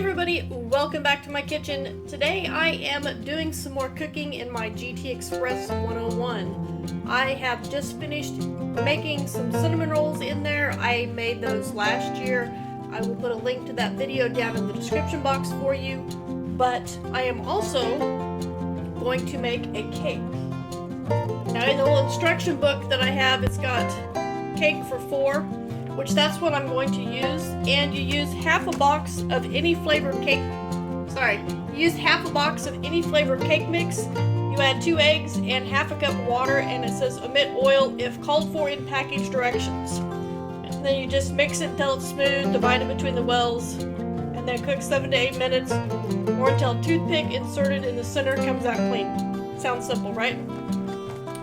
everybody, welcome back to my kitchen. Today I am doing some more cooking in my GT Express 101. I have just finished making some cinnamon rolls in there. I made those last year. I will put a link to that video down in the description box for you. But I am also going to make a cake. Now in the little instruction book that I have, it's got cake for 4. Which that's what I'm going to use, and you use half a box of any flavored cake, you use half a box of any flavored cake mix, you add 2 eggs and half a cup of water, and it says omit oil if called for in package directions. And then you just mix it until it's smooth, divide it between the wells, and then cook 7 to 8 minutes, or until a toothpick inserted in the center comes out clean. Sounds simple, right?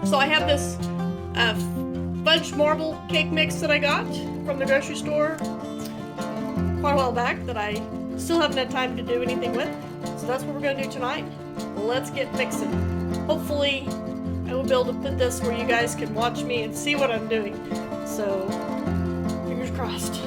So I have this fudge marble cake mix that I got from the grocery store quite a while back that I still haven't had time to do anything with. So that's what we're going to do tonight. Let's get mixing. Hopefully I will be able to put this where you guys can watch me and see what I'm doing. So fingers crossed.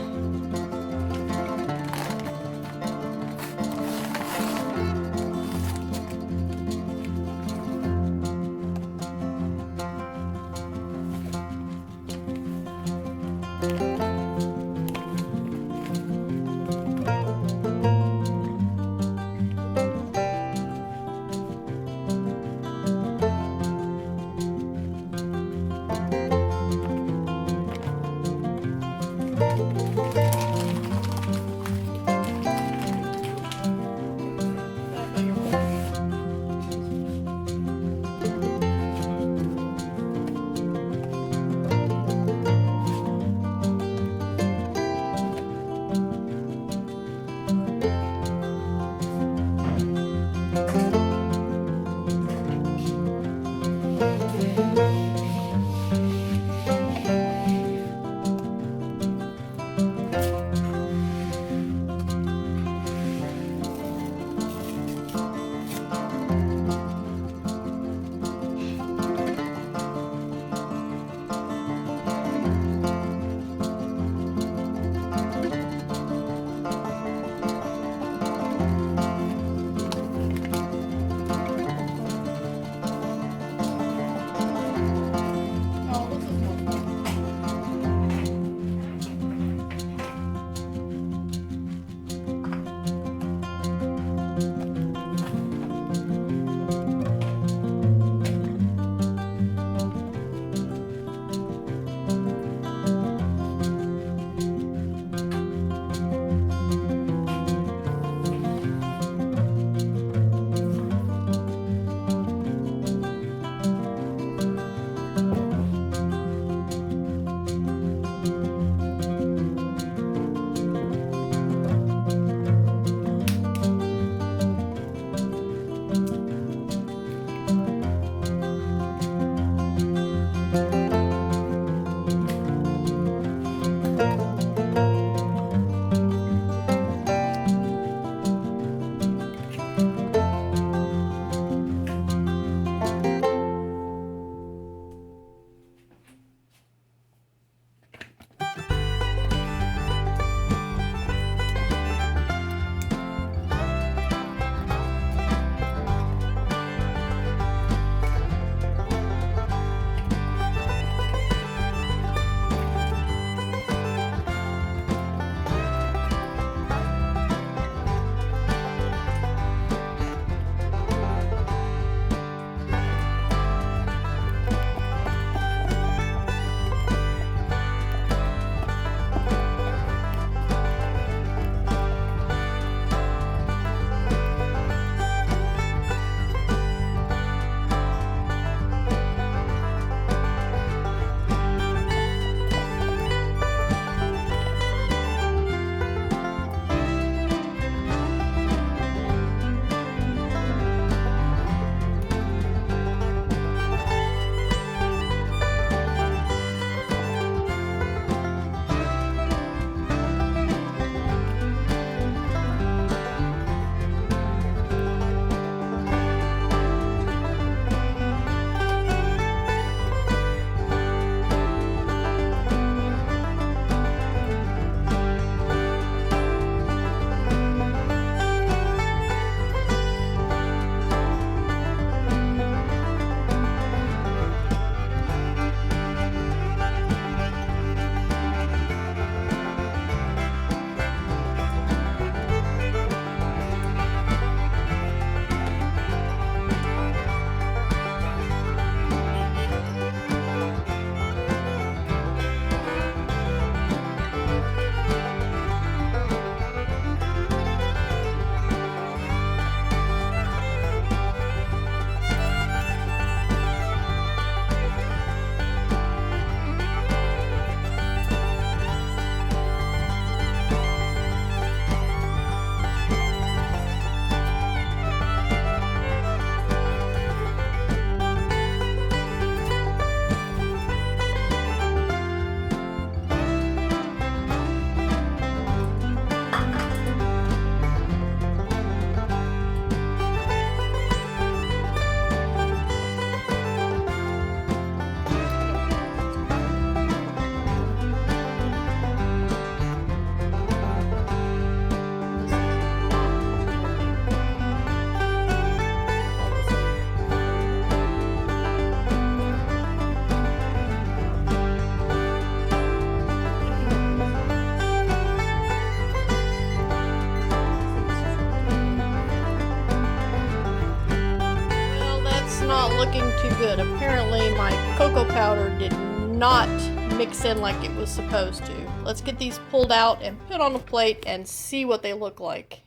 looking too good. Apparently my cocoa powder did not mix in like it was supposed to. Let's get these pulled out and put on a plate and see what they look like.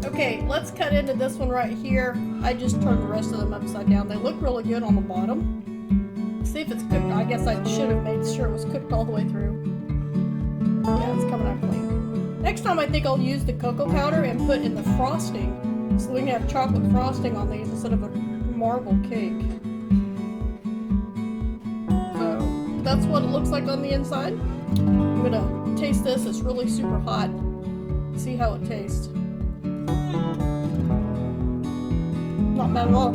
Okay, let's cut into this one right here. I just turned the rest of them upside down. They look really good on the bottom. See if it's cooked. I guess I should have made sure it was cooked all the way through. Yeah, it's coming out clean. Next time I think I'll use the cocoa powder and put in the frosting so we can have chocolate frosting on these instead of a marble cake. So that's what it looks like on the inside. I'm gonna taste this. It's really super hot. See how it tastes. Not bad at all.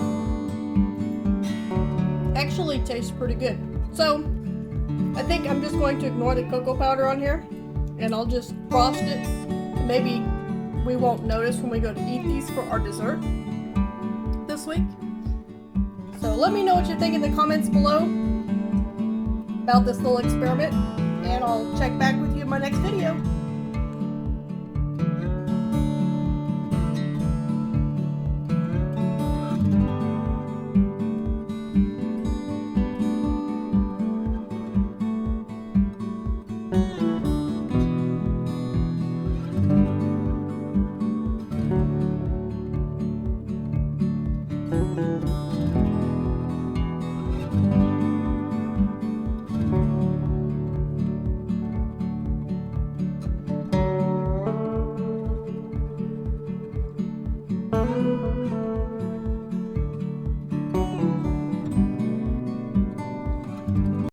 Actually tastes pretty good. So I think I'm just going to ignore the cocoa powder on here and I'll just frost it. Maybe we won't notice when we go to eat these for our dessert this week. So let me know what you think in the comments below about this little experiment, and I'll check back with you in my next video. Thank you.